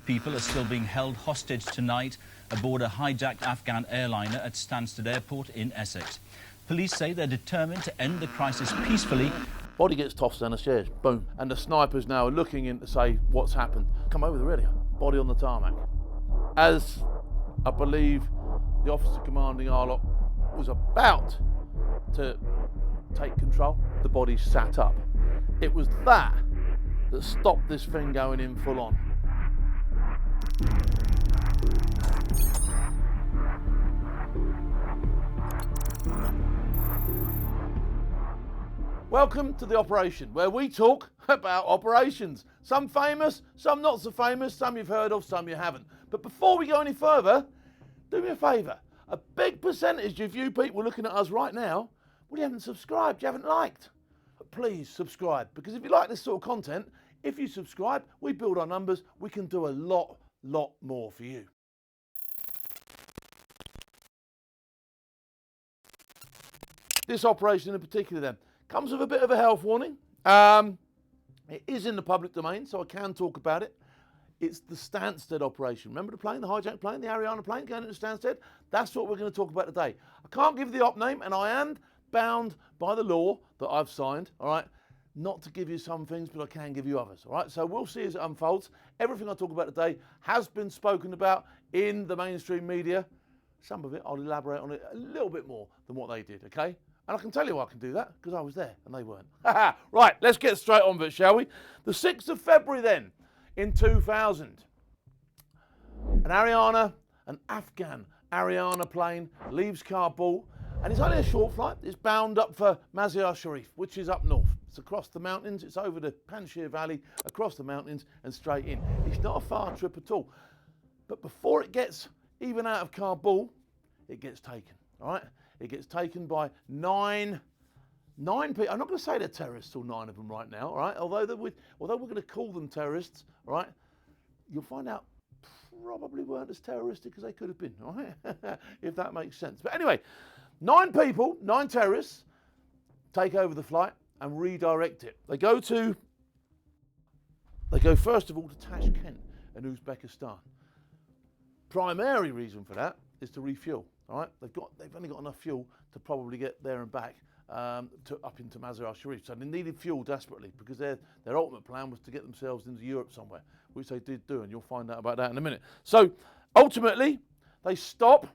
People are still being held hostage tonight aboard a hijacked Afghan airliner at Stansted Airport in Essex. Police say they're determined to end the crisis peacefully. Body gets tossed down the stairs, boom. And the snipers now are looking in to say what's happened. Come over the radio, body on the tarmac. As I believe the officer commanding our lot was about to take control, the body sat up. It was that stopped this thing going in full on. Welcome to the operation, where we talk about operations. Some famous, some not so famous, some you've heard of, some you haven't. But before we go any further, do me a favour. A big percentage of you people looking at us right now, well, you haven't subscribed, you haven't liked. But please subscribe, because if you like this sort of content, if you subscribe, we build our numbers, we can do a lot more for you. This operation in particular then, comes with a bit of a health warning. It is in the public domain, so I can talk about it. It's the Stansted operation. Remember the plane, the hijack plane, the Ariana plane going into Stansted? That's what we're going to talk about today. I can't give the op name, and I am bound by the law that I've signed, all right, not to give you some things, but I can give you others, all right? So we'll see as it unfolds. Everything I talk about today has been spoken about in the mainstream media. Some of it, I'll elaborate on it a little bit more than what they did, okay? And I can tell you I can do that, because I was there and they weren't. Right, let's get straight on with it, shall we? The 6th of February then, in 2000, an Afghan Ariana plane leaves Kabul, and it's only a short flight. It's bound up for Mazar-i-Sharif, which is up north. It's across the mountains, it's over the Panjshir Valley, across the mountains and straight in. It's not a far trip at all. But before it gets even out of Kabul, it gets taken, all right? It gets taken by nine people. I'm not going to say they're terrorists, all 9 of them right now, all right? Although we're going to call them terrorists, all right? You'll find out probably weren't as terroristic as they could have been, all right? If that makes sense. But anyway, 9 people, 9 terrorists, take over the flight and redirect it. They go first of all to Tashkent in Uzbekistan. Primary reason for that is to refuel. All right, they've only got enough fuel to probably get there and back up into Mazar-i-Sharif. So they needed fuel desperately, because their ultimate plan was to get themselves into Europe somewhere, which they did do, and you'll find out about that in a minute. So ultimately, they stop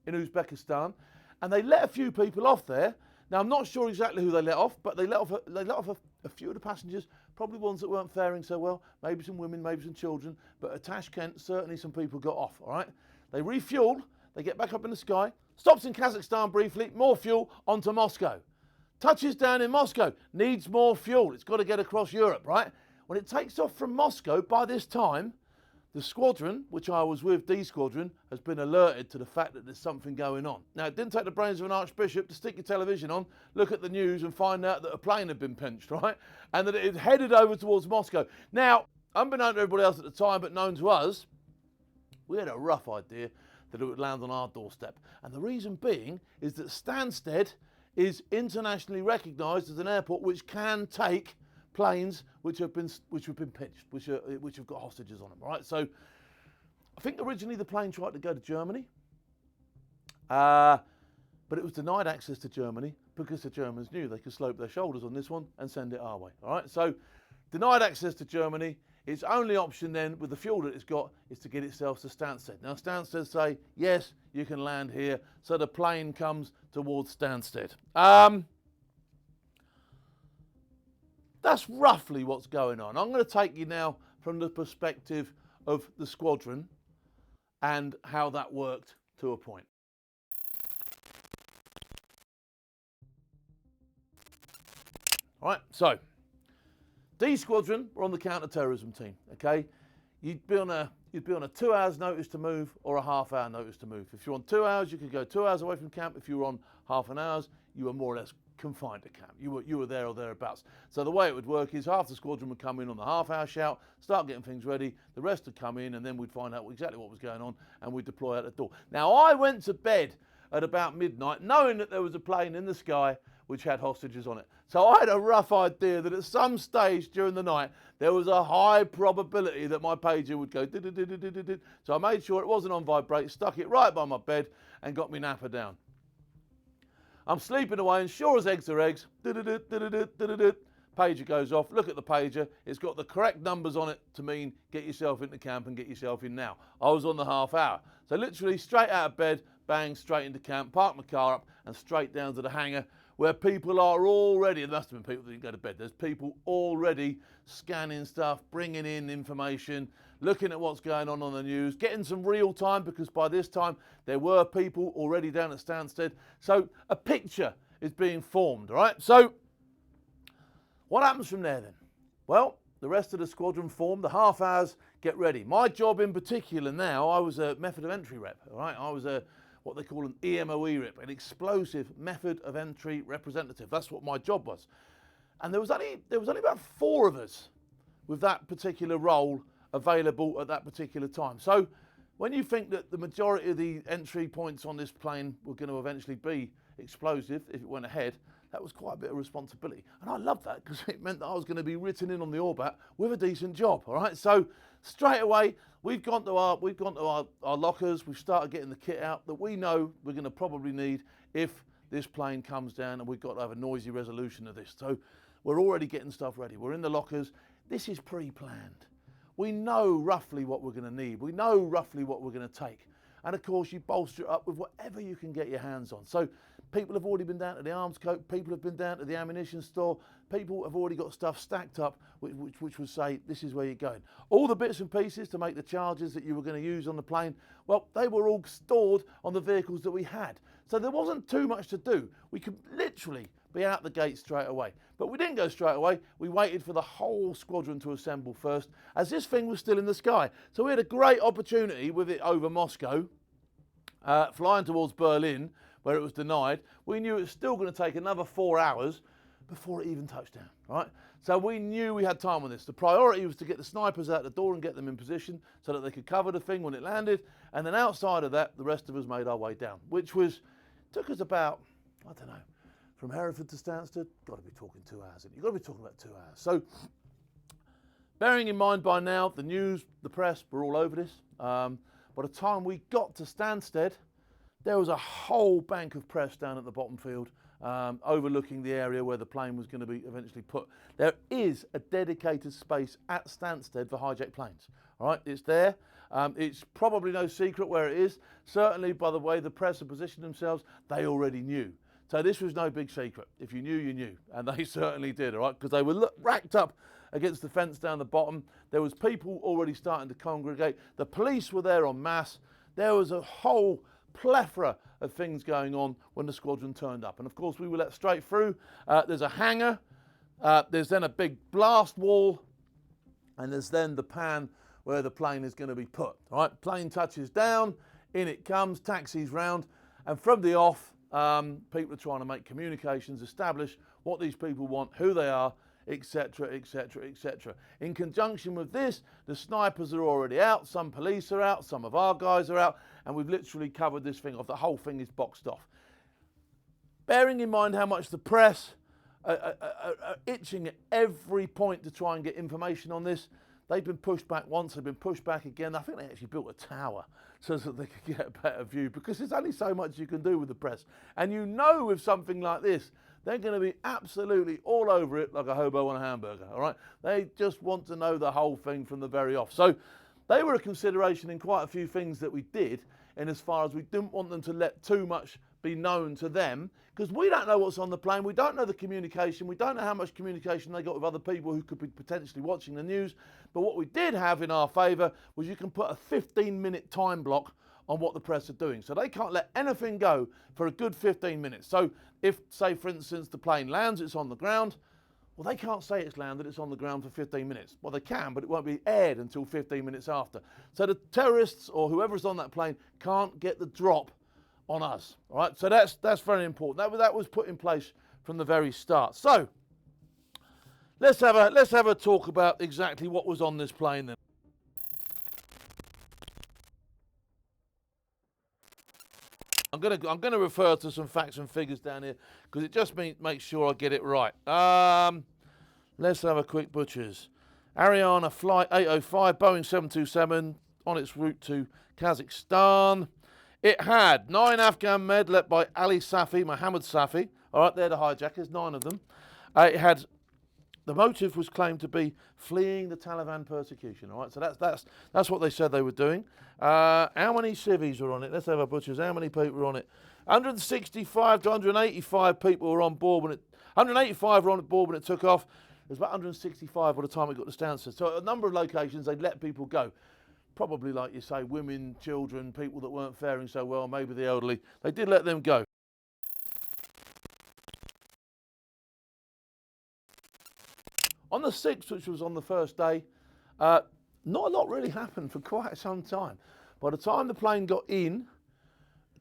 in Uzbekistan, and they let a few people off there. Now I'm not sure exactly who they let off, but they let off a few of the passengers, probably ones that weren't faring so well, maybe some women, maybe some children, but at Tashkent certainly some people got off. All right, they refueled. They get back up in the sky, stops in Kazakhstan briefly, more fuel, onto Moscow. Touches down in Moscow, needs more fuel. It's got to get across Europe, right? When it takes off from Moscow, by this time, the squadron, which I was with, D Squadron, has been alerted to the fact that there's something going on. Now, it didn't take the brains of an archbishop to stick your television on, look at the news and find out that a plane had been pinched, right? And that it had headed over towards Moscow. Now, unbeknown to everybody else at the time, but known to us, we had a rough idea that it would land on our doorstep. And the reason being is that Stansted is internationally recognised as an airport which can take planes which have been pitched, which have got hostages on them. All right. So I think originally the plane tried to go to Germany, but it was denied access to Germany because the Germans knew they could slope their shoulders on this one and send it our way. All right. So denied access to Germany. Its only option then, with the fuel that it's got, is to get itself to Stansted. Now, Stansted say, yes, you can land here. So the plane comes towards Stansted. That's roughly what's going on. I'm going to take you now from the perspective of the squadron and how that worked to a point. All right, so D Squadron were on the counter-terrorism team, okay? You'd be on a 2 hours notice to move or a half-hour notice to move. If you're on 2 hours, you could go 2 hours away from camp. If you were on half an hour, you were more or less confined to camp. You were there or thereabouts. So the way it would work is half the squadron would come in on the half-hour shout, start getting things ready, the rest would come in, and then we'd find out exactly what was going on, and we'd deploy out the door. Now, I went to bed at about midnight, knowing that there was a plane in the sky which had hostages on it. So I had a rough idea that at some stage during the night, there was a high probability that my pager would go. So I made sure it wasn't on vibrate, stuck it right by my bed and got me napper down. I'm sleeping away, and sure as eggs are eggs, pager goes off. Look at the pager. It's got the correct numbers on it to mean get yourself into camp and get yourself in now. I was on the half hour. So literally straight out of bed, bang, straight into camp, park my car up and straight down to the hangar where people are already, there must have been people that didn't go to bed, there's people already scanning stuff, bringing in information, looking at what's going on the news, getting some real time, because by this time there were people already down at Stansted. So a picture is being formed, all right? So what happens from there then? Well, the rest of the squadron formed, the half hours get ready. My job in particular now, I was a method of entry rep, all right? I was a what they call an EMOE rep, an explosive method of entry representative. That's what my job was. And there was only about 4 of us with that particular role available at that particular time. So when you think that the majority of the entry points on this plane were going to eventually be explosive if it went ahead, that was quite a bit of responsibility. And I loved that because it meant that I was going to be written in on the orbit with a decent job, all right? So straight away, we've gone to our lockers, we've started getting the kit out that we know we're going to probably need if this plane comes down, and we've got to have a noisy resolution of this. So we're already getting stuff ready. We're in the lockers. This is pre-planned. We know roughly what we're going to need. We know roughly what we're going to take. And of course, you bolster it up with whatever you can get your hands on. So people have already been down to the arms coat, people have been down to the ammunition store, people have already got stuff stacked up which would say this is where you're going. All the bits and pieces to make the charges that you were going to use on the plane, well, they were all stored on the vehicles that we had. So there wasn't too much to do. We could literally be out the gate straight away. But we didn't go straight away. We waited for the whole squadron to assemble first, as this thing was still in the sky. So we had a great opportunity with it over Moscow, flying towards Berlin, where it was denied. We knew it was still going to take another 4 hours before it even touched down, right? So we knew we had time on this. The priority was to get the snipers out the door and get them in position so that they could cover the thing when it landed. And then outside of that, the rest of us made our way down, which took us about, I don't know, from Hereford to Stansted, got to be talking 2 hours. You've got to be talking about 2 hours. So bearing in mind by now, the news, the press were all over this. By the time we got to Stansted, there was a whole bank of press down at the bottom field, overlooking the area where the plane was going to be eventually put. There is a dedicated space at Stansted for hijacked planes. All right, it's there. It's probably no secret where it is. Certainly, by the way the press have positioned themselves, they already knew. So this was no big secret. If you knew, you knew. And they certainly did, all right, because they were racked up against the fence down the bottom. There was people already starting to congregate. The police were there en masse. There was a whole plethora of things going on when the squadron turned up. And of course, we were let straight through. There's a hangar. There's then a big blast wall. And there's then the pan where the plane is going to be put. All right, plane touches down. In it comes, taxis round. And from the off, people are trying to make communications, establish what these people want, who they are, etc., etc., etc. In conjunction with this, the snipers are already out, some police are out, some of our guys are out, and we've literally covered this thing off. The whole thing is boxed off. Bearing in mind how much the press are itching at every point to try and get information on this, they've been pushed back once, they've been pushed back again. I think they actually built a tower so that they could get a better view, because there's only so much you can do with the press. And you know with something like this, they're going to be absolutely all over it like a hobo on a hamburger, all right? They just want to know the whole thing from the very off. So they were a consideration in quite a few things that we did, in as far as we didn't want them to let too much be known to them, because we don't know what's on the plane, we don't know the communication, we don't know how much communication they got with other people who could be potentially watching the news. But what we did have in our favour was you can put a 15-minute time block on what the press are doing. So they can't let anything go for a good 15 minutes. So if, say for instance, the plane lands, it's on the ground, well, they can't say it's landed, it's on the ground for 15 minutes. Well, they can, but it won't be aired until 15 minutes after. So the terrorists or whoever's on that plane can't get the drop on us, all right? So that's very important. That was put in place from the very start. So let's have a talk about exactly what was on this plane then. I'm gonna refer to some facts and figures down here because it just makes sure I get it right. Let's have a quick butchers. Ariana Flight 805, Boeing 727, on its route to Kazakhstan. It had 9 Afghan men led by Ali Safi, Mohammed Safi. All right, they're the hijackers, 9 of them. It had, the motive was claimed to be fleeing the Taliban persecution. All right, so that's what they said they were doing. How many civvies were on it? Let's have a butchers. How many people were on it? 165 to 185 people were on board when it. 185 were on board when it took off. There's about 165 by the time it got to Stansted. So at a number of locations, they'd let people go. Probably, like you say, women, children, people that weren't faring so well, maybe the elderly. They did let them go. On the 6th, which was on the first day, not a lot really happened for quite some time. By the time the plane got in,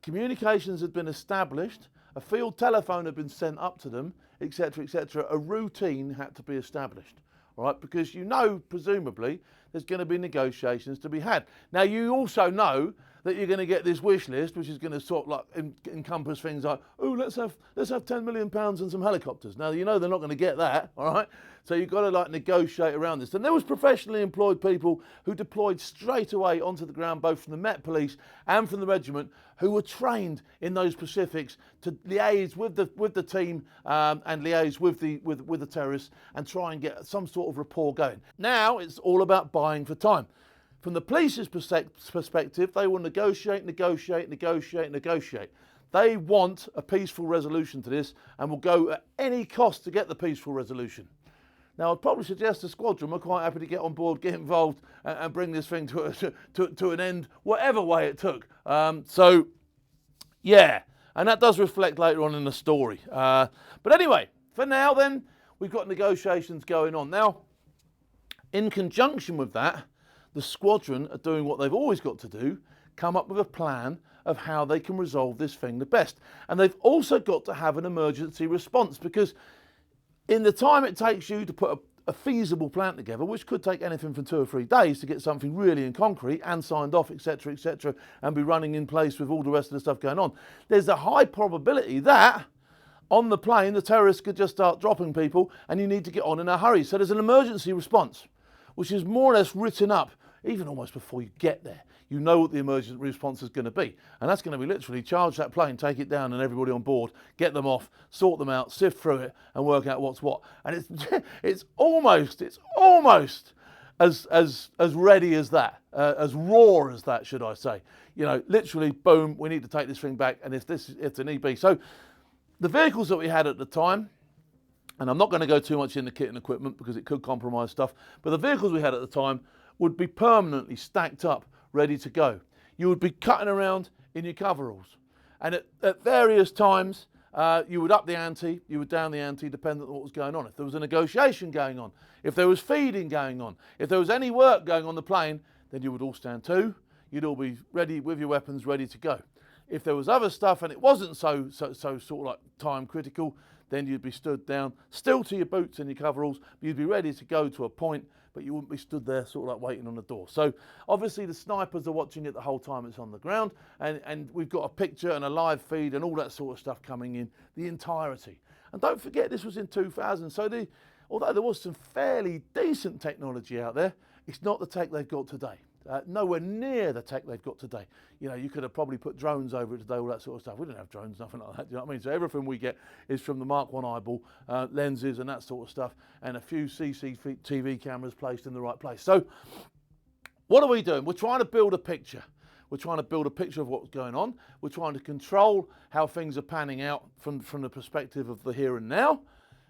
communications had been established, a field telephone had been sent up to them, etc., etc. A routine had to be established, all right? Because you know, presumably, there's going to be negotiations to be had. Now, you also know that you're going to get this wish list, which is going to sort of like encompass things like, oh, let's have £10 million and some helicopters. Now, you know they're not going to get that, all right? So you've got to like negotiate around this. And there was professionally employed people who deployed straight away onto the ground, both from the Met Police and from the regiment, who were trained in those specifics to liaise with the team and liaise with the terrorists and try and get some sort of rapport going. Now it's all about buying for time. From the police's perspective, they will negotiate. They want a peaceful resolution to this and will go at any cost to get the peaceful resolution. Now, I'd probably suggest the squadron were quite happy to get on board, get involved, and bring this thing to an end, whatever way it took. So, yeah, and that does reflect later on in the story. But anyway, for now then, we've got negotiations going on. Now, in conjunction with that, the squadron are doing what they've always got to do, come up with a plan of how they can resolve this thing the best. And they've also got to have an emergency response, because in the time it takes you to put a feasible plan together, which could take anything from 2 or 3 days to get something really in concrete and signed off, etc., and be running in place with all the rest of the stuff going on, there's a high probability that on the plane the terrorists could just start dropping people and you need to get on in a hurry. So there's an emergency response, which is more or less written up even almost before you get there. You know what the emergency response is going to be. And that's going to be literally charge that plane, take it down and everybody on board, get them off, sort them out, sift through it and work out what's what. And it's almost as ready as that, as raw as that, should I say. You know, literally, boom, we need to take this thing back, and if the need be. So the vehicles that we had at the time, and I'm not going to go too much into kit and equipment because it could compromise stuff, but the vehicles we had at the time would be permanently stacked up, ready to go. You would be cutting around in your coveralls. And at various times, you would up the ante, you would down the ante, depending on what was going on. If there was a negotiation going on, if there was feeding going on, if there was any work going on the plane, then you would all stand to. You'd all be ready with your weapons, ready to go. If there was other stuff and it wasn't so sort of like time critical, then you'd be stood down, still to your boots and your coveralls, but you'd be ready to go to a point, but you wouldn't be stood there sort of like waiting on the door. So obviously the snipers are watching it the whole time it's on the ground, and we've got a picture and a live feed and all that sort of stuff coming in the entirety. And don't forget, this was in 2000, so although there was some fairly decent technology out there, it's not the tech they've got today. Nowhere near the tech they've got today. You know, you could have probably put drones over it today, all that sort of stuff. We didn't have drones, nothing like that, do you know what I mean? So everything we get is from the Mark 1 eyeball, lenses and that sort of stuff, and a few CCTV cameras placed in the right place. So what are we doing? We're trying to build a picture. We're trying to build a picture of what's going on. We're trying to control how things are panning out from the perspective of the here and now.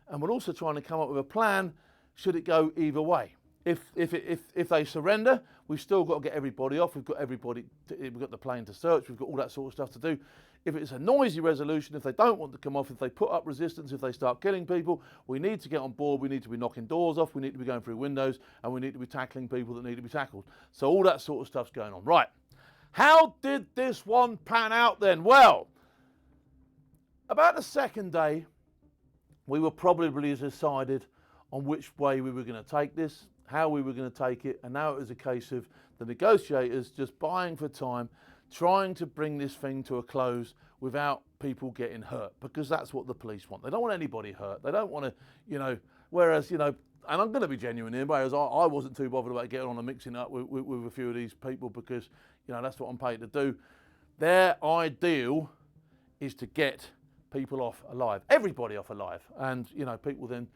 And we're also trying to come up with a plan should it go either way. If they surrender, we've still got to get everybody off. We've got the plane to search. We've got all that sort of stuff to do. If it's a noisy resolution, if they don't want to come off, if they put up resistance, if they start killing people, we need to get on board. We need to be knocking doors off. We need to be going through windows, and we need to be tackling people that need to be tackled. So all that sort of stuff's going on. Right. How did this one pan out then? Well, about the second day, we were probably decided on which way we were going to take this, how we were going to take it, and now it was a case of the negotiators just buying for time trying to bring this thing to a close without people getting hurt, because that's what the police want. They don't want anybody hurt. They don't want to, you know, whereas, you know, and I'm going to be genuine here, whereas I wasn't too bothered about getting on and mixing up with a few of these people, because, you know, that's what I'm paid to do. Their ideal is to get people off alive, everybody off alive, and, you know, people then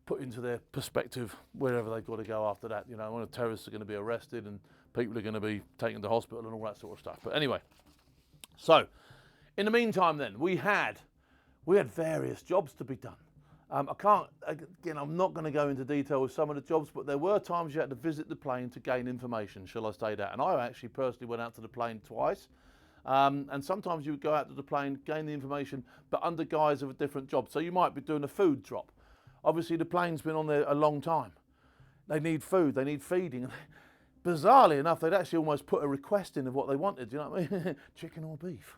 put into their perspective wherever they've got to go after that. You know, when the terrorists are going to be arrested and people are going to be taken to hospital and all that sort of stuff. But anyway, so in the meantime then, we had various jobs to be done. I'm not going to go into detail with some of the jobs, but there were times you had to visit the plane to gain information, shall I say that. And I actually personally went out to the plane twice. And sometimes you would go out to the plane, gain the information, but under guise of a different job. So you might be doing a food drop. Obviously, the plane's been on there a long time. They need food, they need feeding. Bizarrely enough, they'd actually almost put a request in of what they wanted, you know what I mean? Chicken or beef.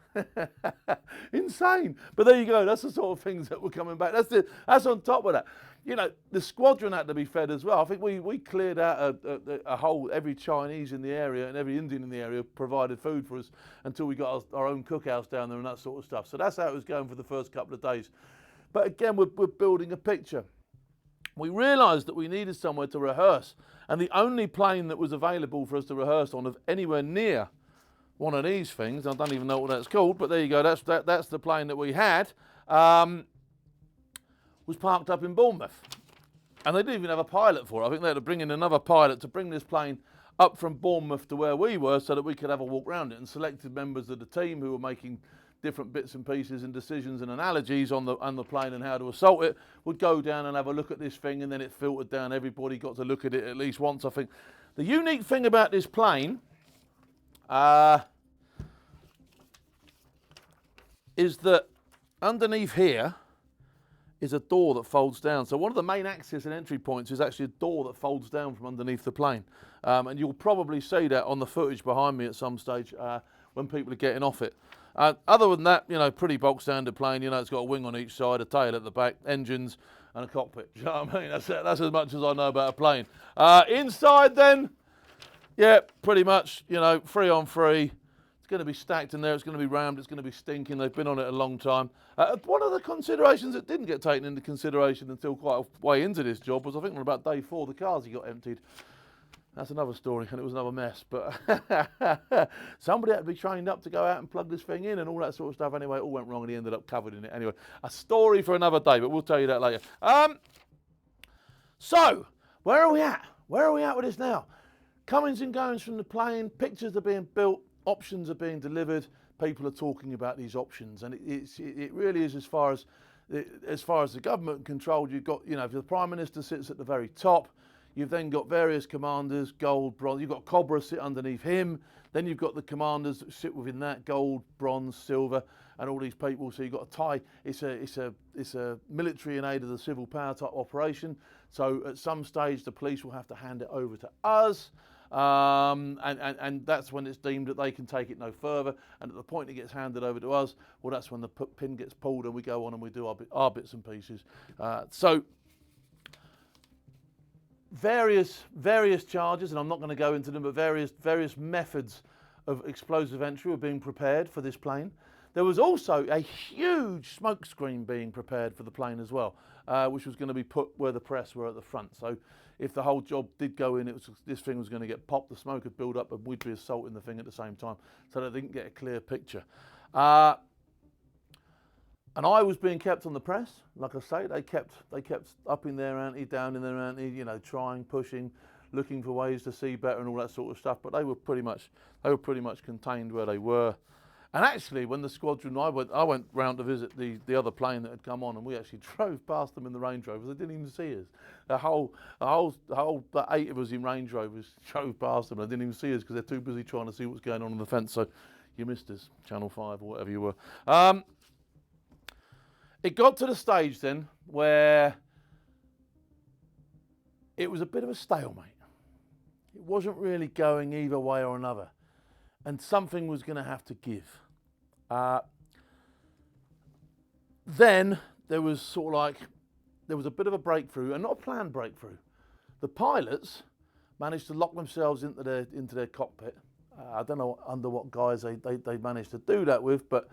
Insane. But there you go, that's the sort of things that were coming back. That's on top of that. You know, the squadron had to be fed as well. I think we cleared out a whole, every Chinese in the area and every Indian in the area provided food for us until we got our own cookhouse down there and that sort of stuff. So that's how it was going for the first couple of days. But again, we're building a picture. We realised that we needed somewhere to rehearse, and the only plane that was available for us to rehearse on of anywhere near one of these things, I don't even know what that's called, but there you go, that's the plane that we had, was parked up in Bournemouth. And they didn't even have a pilot for it. I think they had to bring in another pilot to bring this plane up from Bournemouth to where we were so that we could have a walk around it, and selected members of the team who were making different bits and pieces and decisions and analogies on the plane and how to assault it, would go down and have a look at this thing, and then it filtered down. Everybody got to look at it at least once, I think. The unique thing about this plane is that underneath here is a door that folds down. So one of the main access and entry points is actually a door that folds down from underneath the plane. And you'll probably see that on the footage behind me at some stage when people are getting off it. Other than that, you know, pretty bulk standard plane. You know, it's got a wing on each side, a tail at the back, engines, and a cockpit. Do you know what I mean? That's as much as I know about a plane. Inside then, yeah, pretty much, you know, 3 on 3. It's going to be stacked in there. It's going to be rammed. It's going to be stinking. They've been on it a long time. One of the considerations that didn't get taken into consideration until quite a way into this job was, I think, on about day 4, the cars got emptied. That's another story, and it was another mess. But somebody had to be trained up to go out and plug this thing in and all that sort of stuff. Anyway, it all went wrong, and he ended up covered in it. Anyway, a story for another day, but we'll tell you that later. So, where are we at? Where are we at with this now? Comings and goings from the plane, pictures are being built, options are being delivered. People are talking about these options, and it really is as far as the government controlled. You've got, you know, if the Prime Minister sits at the very top, you've then got various commanders, gold, bronze. You've got Cobra sit underneath him. Then you've got the commanders that sit within that, gold, bronze, silver, and all these people. So you've got a tie. It's a military in aid of the civil power type operation. So at some stage, the police will have to hand it over to us. And that's when it's deemed that they can take it no further. And at the point it gets handed over to us, well, that's when the pin gets pulled and we go on and we do our bits and pieces. So various charges, and I'm not going to go into them, but various methods of explosive entry were being prepared for this plane. There was also a huge smoke screen being prepared for the plane as well, which was going to be put where the press were at the front. So if the whole job did go in, this thing was going to get popped, the smoke would build up, and we'd be assaulting the thing at the same time, so they didn't get a clear picture. And I was being kept on the press. Like I say, they kept up in their ante, down in their ante, you know, trying, pushing, looking for ways to see better and all that sort of stuff. But they were pretty much contained where they were. And actually, when the squadron, I went round to visit the other plane that had come on, and we actually drove past them in the Range Rovers. They didn't even see us. The 8 of us in Range Rovers drove past them. They didn't even see us because they're too busy trying to see what's going on the fence. So you missed us, Channel 5 or whatever you were. It got to the stage then where it was a bit of a stalemate. It wasn't really going either way or another, and something was going to have to give. Then there was there was a bit of a breakthrough, and not a planned breakthrough. The pilots managed to lock themselves into their cockpit, I don't know under what guise they managed to do that with, but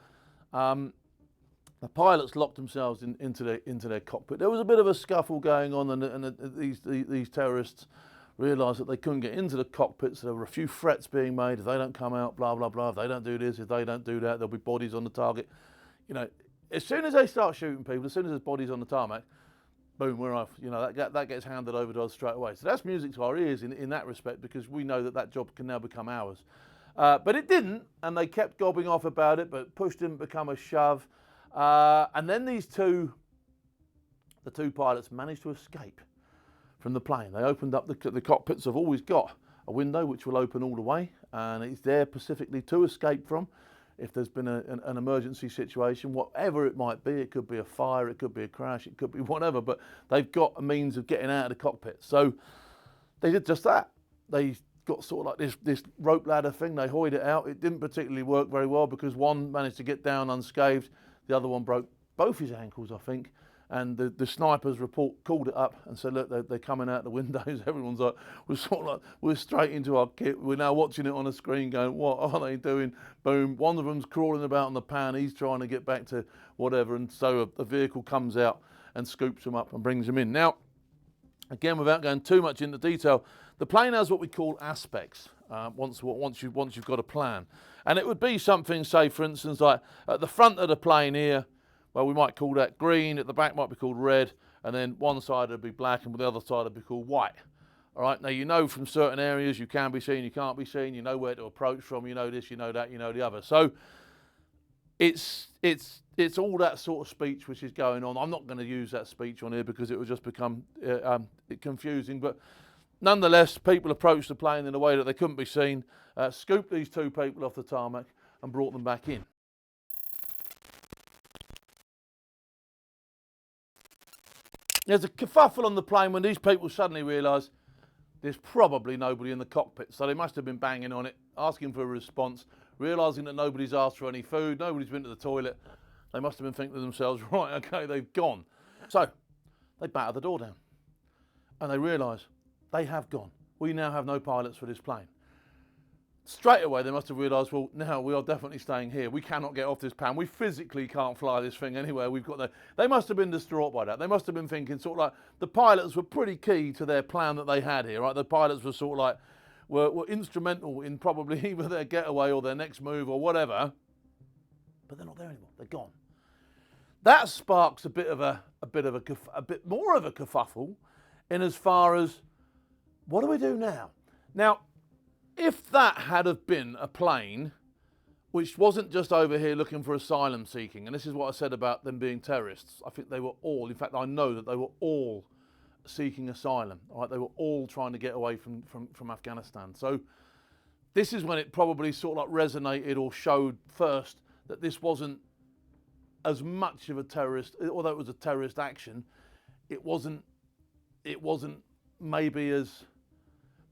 the pilots locked themselves into their cockpit. There was a bit of a scuffle going on, and these terrorists realised that they couldn't get into the cockpit, so there were a few threats being made. If they don't come out, blah, blah, blah. If they don't do this, if they don't do that, there'll be bodies on the target. You know, as soon as they start shooting people, as soon as there's bodies on the tarmac, boom, we're off. You know, that gets handed over to us straight away. So that's music to our ears in that respect, because we know that job can now become ours. But it didn't, and they kept gobbing off about it, but push didn't become a shove. And then the two pilots managed to escape from the plane. They opened up the cockpits. Have always got a window which will open all the way, and it's there specifically to escape from if there's been an emergency situation, whatever it might be. It could be a fire, it could be a crash, it could be whatever, but they've got a means of getting out of the cockpit. So they did just that. They got sort of like this rope ladder thing. They hoyed it out. It didn't particularly work very well, because one managed to get down unscathed. The other one broke both his ankles, I think. And the sniper's report called it up and said, look, they're coming out the windows. Everyone's like, we're straight into our kit. We're now watching it on a screen going, what are they doing? Boom. One of them's crawling about on the pan. He's trying to get back to whatever. And so a vehicle comes out and scoops them up and brings them in. Now, again, without going too much into detail, the plane has what we call aspects once you've got a plan. And it would be something, say, for instance, like at the front of the plane here, well, we might call that green, at the back might be called red, and then one side would be black and the other side would be called white. All right, now you know from certain areas you can be seen, you can't be seen, you know where to approach from, you know this, you know that, you know the other. So it's all that sort of speech which is going on. I'm not going to use that speech on here because it would just become confusing, but nonetheless, people approached the plane in a way that they couldn't be seen, scooped these two people off the tarmac and brought them back in. There's a kerfuffle on the plane when these people suddenly realise there's probably nobody in the cockpit. So they must have been banging on it, asking for a response, realising that nobody's asked for any food, nobody's been to the toilet. They must have been thinking to themselves, right, okay, they've gone. So they batter the door down and they realise they have gone. We now have no pilots for this plane. Straight away, they must have realised, well, now we are definitely staying here. We cannot get off this pan. We physically can't fly this thing anywhere. They must have been distraught by that. They must have been thinking sort of like the pilots were pretty key to their plan that they had here, right? The pilots were sort of like, were instrumental in probably either their getaway or their next move or whatever, but they're not there anymore. They're gone. That sparks a bit more of a kerfuffle in as far as, what do we do now? Now, if that had have been a plane which wasn't just over here looking for asylum seeking, and this is what I said about them being terrorists, I think they were all, in fact I know that they were all seeking asylum, all right? They were all trying to get away from Afghanistan. So this is when it probably sort of like resonated or showed first that this wasn't as much of a terrorist, although it was a terrorist action, it wasn't maybe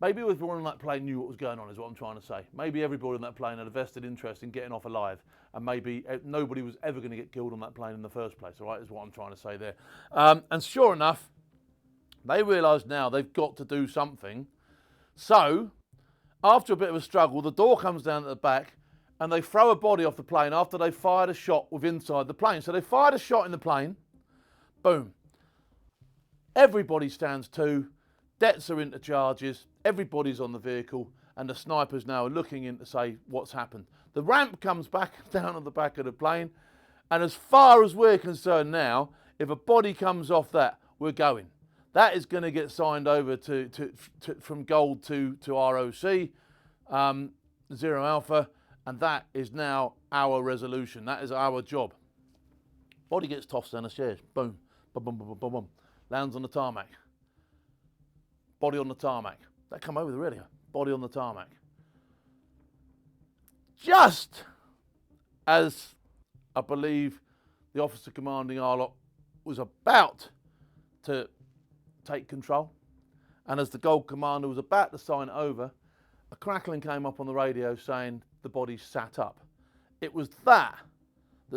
everyone on that plane knew what was going on, is what I'm trying to say. Maybe everybody on that plane had a vested interest in getting off alive, and maybe nobody was ever going to get killed on that plane in the first place, all right, is what I'm trying to say there. And sure enough, they realise now they've got to do something. So, after a bit of a struggle, the door comes down at the back, and they throw a body off the plane after they fired a shot with inside the plane. So they fired a shot in the plane, boom. Everybody stands to, debts are into charges, everybody's on the vehicle, and the snipers now are looking in to say what's happened. The ramp comes back down on the back of the plane, and as far as we're concerned now, if a body comes off that, we're going. That is going to get signed over from gold to ROC, Zero Alpha, and that is now our resolution. That is our job. Body gets tossed down the stairs. Boom, boom, boom, boom, boom, boom. Lands on the tarmac. Body on the tarmac. They come over the radio. Body on the tarmac. Just as I believe the officer commanding our lot was about to take control, and as the gold commander was about to sign it over, a crackling came up on the radio saying the body sat up. It was that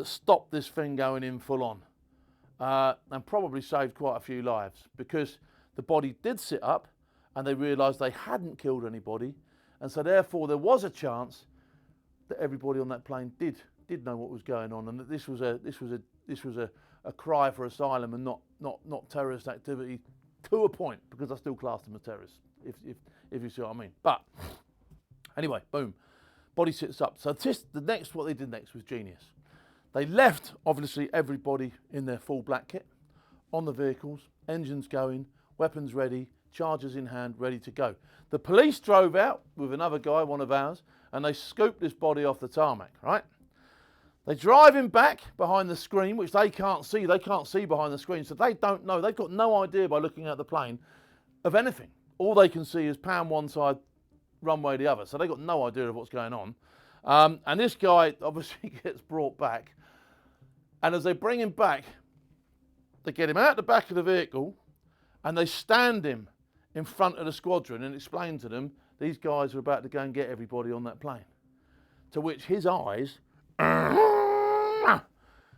stopped this thing going in full on, and probably saved quite a few lives, because the body did sit up and they realised they hadn't killed anybody, And so therefore there was a chance that everybody on that plane did know what was going on, and that this was a cry for asylum and not terrorist activity, to a point, because I still class them as terrorists, if you see what I mean. But anyway, boom, body sits up. So what they did next was genius. They left, obviously, everybody in their full black kit on the vehicles, engines going, weapons ready, chargers in hand, ready to go. The police drove out with another guy, one of ours, and they scooped this body off the tarmac, right? They drive him back behind the screen, which they can't see. They can't see behind the screen, so they don't know. They've got no idea by looking at the plane of anything. All they can see is pan one side, runway the other. So they've got no idea of what's going on. And this guy obviously gets brought back. And as they bring him back, they get him out the back of the vehicle and they stand him in front of the squadron and explain to them these guys are about to go and get everybody on that plane. To which his eyes,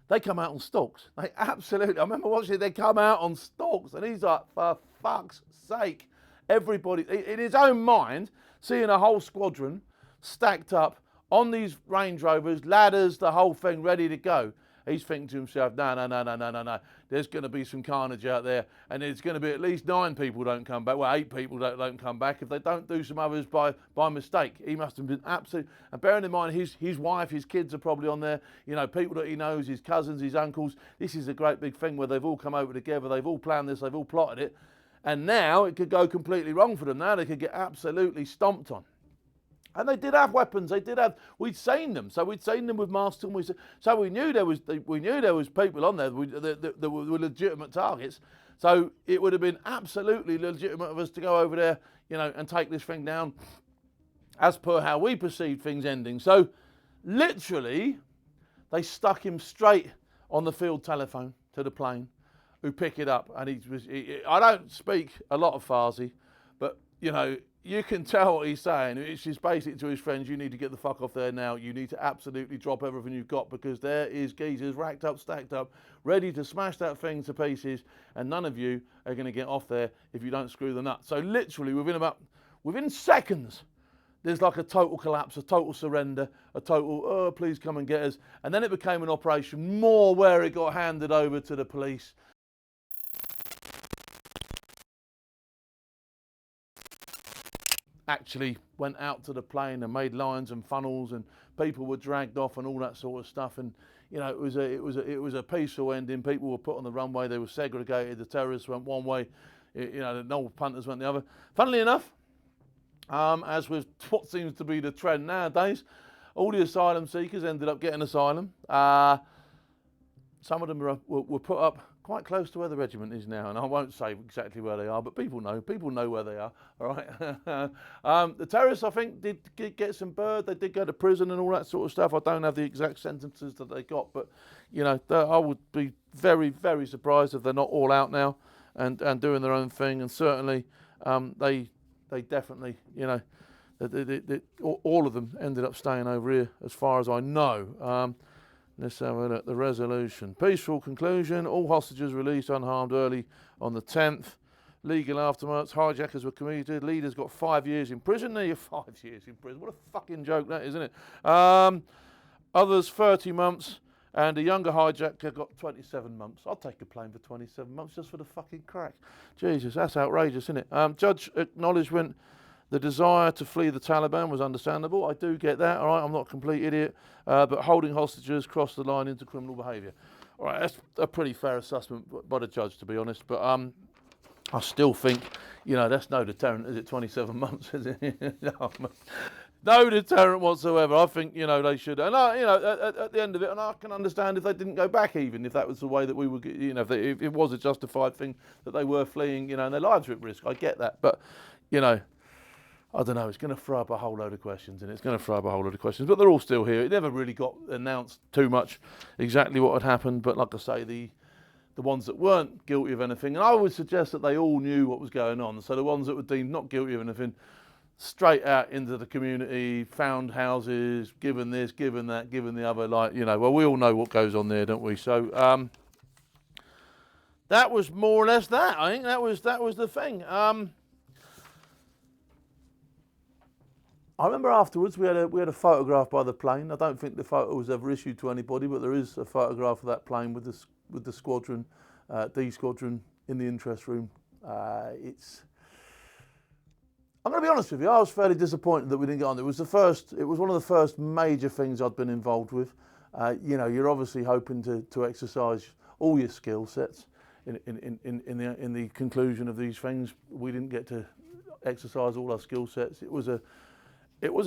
they come out on stalks. They absolutely, I remember watching, they come out on stalks, and he's like, for fuck's sake, everybody, in his own mind, seeing a whole squadron stacked up on these Range Rovers, ladders, the whole thing ready to go. He's thinking to himself, no. There's going to be some carnage out there, and there's going to be at least 9 people don't come back. Well, 8 people don't come back if they don't do some others by mistake. He must have been absolute. And bearing in mind, his wife, his kids are probably on there. You know, people that he knows, his cousins, his uncles. This is a great big thing where they've all come over together. They've all planned this. They've all plotted it. And now it could go completely wrong for them. Now they could get absolutely stomped on. And they did have weapons. We'd seen them. So we'd seen them with masks on. So we knew there was people on there that were legitimate targets. So it would have been absolutely legitimate of us to go over there, you know, and take this thing down as per how we perceived things ending. So literally, they stuck him straight on the field telephone to the plane, who pick it up. And I don't speak a lot of Farsi, but, you know, you can tell what he's saying. It's just basically to his friends, you need to get the fuck off there now. You need to absolutely drop everything you've got, because there is geezers racked up, stacked up, ready to smash that thing to pieces, and none of you are going to get off there if you don't screw the nut. So literally within seconds, there's like a total collapse, a total surrender, a total, oh, please come and get us. And then it became an operation more where it got handed over to the police. Actually went out to the plane and made lines and funnels, and people were dragged off and all that sort of stuff. And you know, it was a peaceful ending. People were put on the runway. They were segregated. The terrorists went one way. You know, the normal punters went the other. Funnily enough, as with what seems to be the trend nowadays, all the asylum seekers ended up getting asylum. Some of them were put up quite close to where the regiment is now, and I won't say exactly where they are, but people know where they are, all right? The terrorists, I think, did get some bird. They did go to prison and all that sort of stuff. I don't have the exact sentences that they got, but, you know, I would be very, very surprised if they're not all out now and doing their own thing. And certainly they definitely, you know, all of them ended up staying over here, as far as I know. Let's have a look. The resolution. Peaceful conclusion. All hostages released unharmed early on the 10th. Legal aftermaths. Hijackers were commuted. Leaders got 5 years in prison. There, you're 5 years in prison. What a fucking joke that is, isn't it? Others 30 months. And a younger hijacker got 27 months. I'll take a plane for 27 months just for the fucking crack. Jesus, that's outrageous, isn't it? Judge acknowledgement. The desire to flee the Taliban was understandable. I do get that, all right? I'm not a complete idiot. But holding hostages crossed the line into criminal behaviour. All right, that's a pretty fair assessment by the judge, to be honest. But I still think, you know, that's no deterrent, is it? 27 months, is it? No deterrent whatsoever. I think, you know, they should. And, you know, at the end of it, and I can understand if they didn't go back, even if that was the way that we were, you know, if it was a justified thing that they were fleeing, you know, and their lives were at risk. I get that. But, you know, I don't know, it's going to throw up a whole load of questions, but they're all still here. It never really got announced too much exactly what had happened, but like I say, the ones that weren't guilty of anything, and I would suggest that they all knew what was going on, so the ones that were deemed not guilty of anything, straight out into the community, found houses, given this, given that, given the other, like, you know, well, we all know what goes on there, don't we? So that was more or less that. I think that was the thing. I remember afterwards we had a photograph by the plane. I don't think the photo was ever issued to anybody, but there is a photograph of that plane with the squadron, D squadron, in the interest room. I'm going to be honest with you. I was fairly disappointed that we didn't get on. It was one of the first major things I'd been involved with. You know, you're obviously hoping to exercise all your skill sets. In the conclusion of these things, we didn't get to exercise all our skill sets. It was a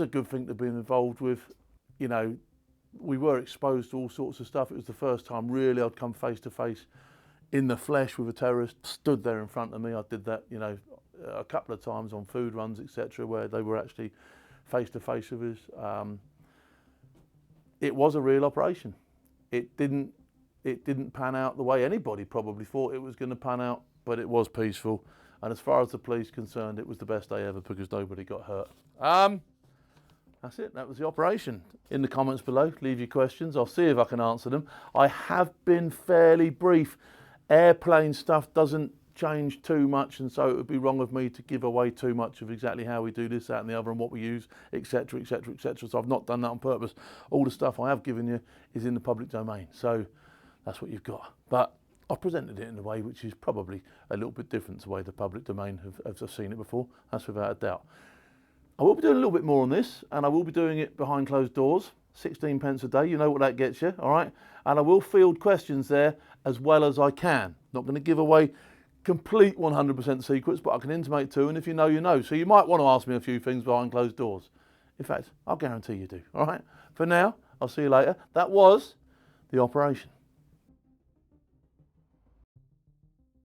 good thing to be involved with. You know, we were exposed to all sorts of stuff. It was the first time really I'd come face to face in the flesh with a terrorist, stood there in front of me. I did that, you know, a couple of times on food runs, etc., where they were actually face to face with us. It was a real operation. It didn't pan out the way anybody probably thought it was going to pan out, but it was peaceful. And as far as the police concerned, it was the best day ever because nobody got hurt. That's it. That was the operation. In the comments below, leave your questions. I'll see if I can answer them. I have been fairly brief. Airplane stuff doesn't change too much, and so it would be wrong of me to give away too much of exactly how we do this, that and the other, and what we use, etc., etc., etc. So I've not done that on purpose. All the stuff I have given you is in the public domain. So that's what you've got. But I've presented it in a way which is probably a little bit different to the way the public domain have seen it before. That's without a doubt. I will be doing a little bit more on this, and I will be doing it behind closed doors. 16 pence a day, you know what that gets you, all right? And I will field questions there as well as I can. Not going to give away complete 100% secrets, but I can intimate too, and if you know, you know. So you might want to ask me a few things behind closed doors. In fact, I'll guarantee you do, all right? For now, I'll see you later. That was the operation.